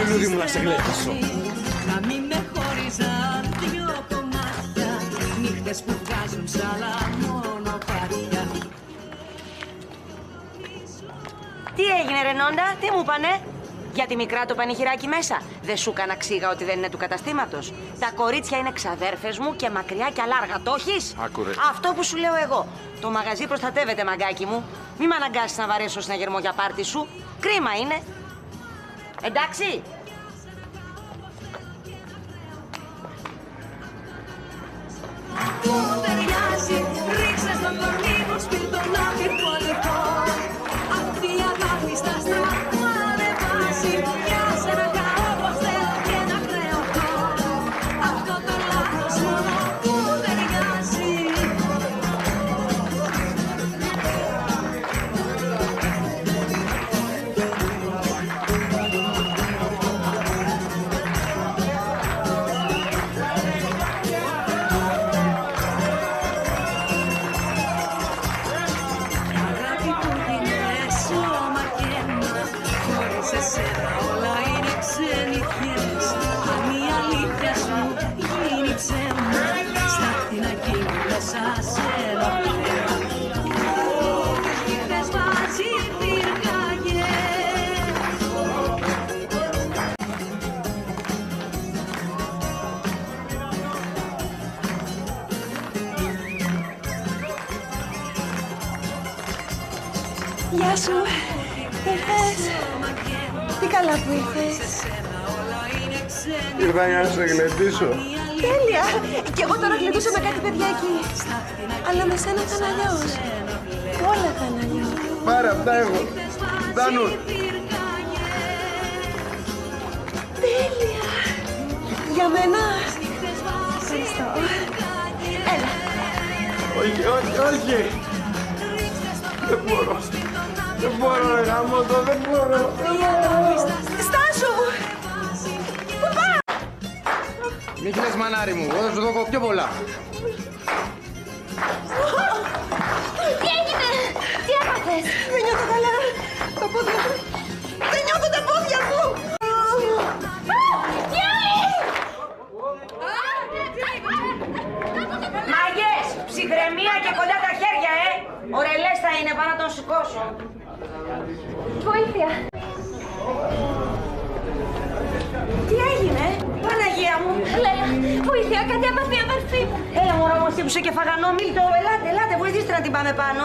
λουλούδι μου να σε γλέντισω. Να μην με χώριζαν δυο κομμάτια, νύχτες που βγάζουν σ' άλλα μονοπάτια. Τι έγινε ρε Νόντα, τι μου πανε? Για τη μικρά το πανηγυράκι μέσα. Δεν σου έκανα ξύγα ότι δεν είναι του καταστήματος. Τα κορίτσια είναι ξαδέρφες μου και μακριά και αλάργα. Το έχεις? Άκουρε. Αυτό που σου λέω εγώ. Το μαγαζί προστατεύεται, μαγκάκι μου. Μη με αναγκάσεις να βαρέσω συναγερμό για πάρτι σου. Κρίμα είναι. Εντάξει. Πού ταιριάζει, ρίξε στον κορμί μου, σπίρ τον άπειρκο λοιπόν. Αυτή η αγάπη στα στραβά ανεβάζει, για σένα κάνω όπως θέλω και να χρεωθώ. Αυτό το λάθος μόνο που ταιριάζει. Εσένα όλα είναι ξενιχές. Αν η αλήθεια σου γίνει ψέμα, στάχτη να γίνει μέσα σε ένα θέμα. Χθες μαζί πυρκαγιές. Γεια σου. Ήρθες. Τι καλά που ήρθες. Ήρθα για να σε γλεντήσω. Τέλεια. Κι εγώ τώρα γλεντούσα με κάτι παιδιά εκεί. Αλλά με σένα θα είναι αλλιώς. Όλα θα είναι αλλιώς. Πάρε αυτά έχω. Φτάνουν. Τέλεια. Για μένα. Ευχαριστώ. Έλα. Όχι, όχι, όχι. Δεν μπορώ. Δεν μπορώ, ρε γαμώτο, δεν μπορώ. Στάσου. Πού πάω? Μη κλαις μανάρι μου, εγώ θα σου δω πιο πολλά. Τι έγινε? Τι έπαθες? Δεν νιώθω καλά. Τα πόδια μου. Δεν νιώθω τα πόδια μου. Μάγκες, ψυχραιμία και κοντά τα χέρια, Ο ρελές θα είναι, πάνω να τον σηκώσω. Βοήθεια. Τι έγινε, Παναγία μου? Λέλα, βοήθεια, κάτι έπαθε η αδερφή μου. Έλα μωρό μου, χτύπησε και φαγανό, Μίλτο, ελάτε, ελάτε, βοηθήστε να την πάμε πάνω.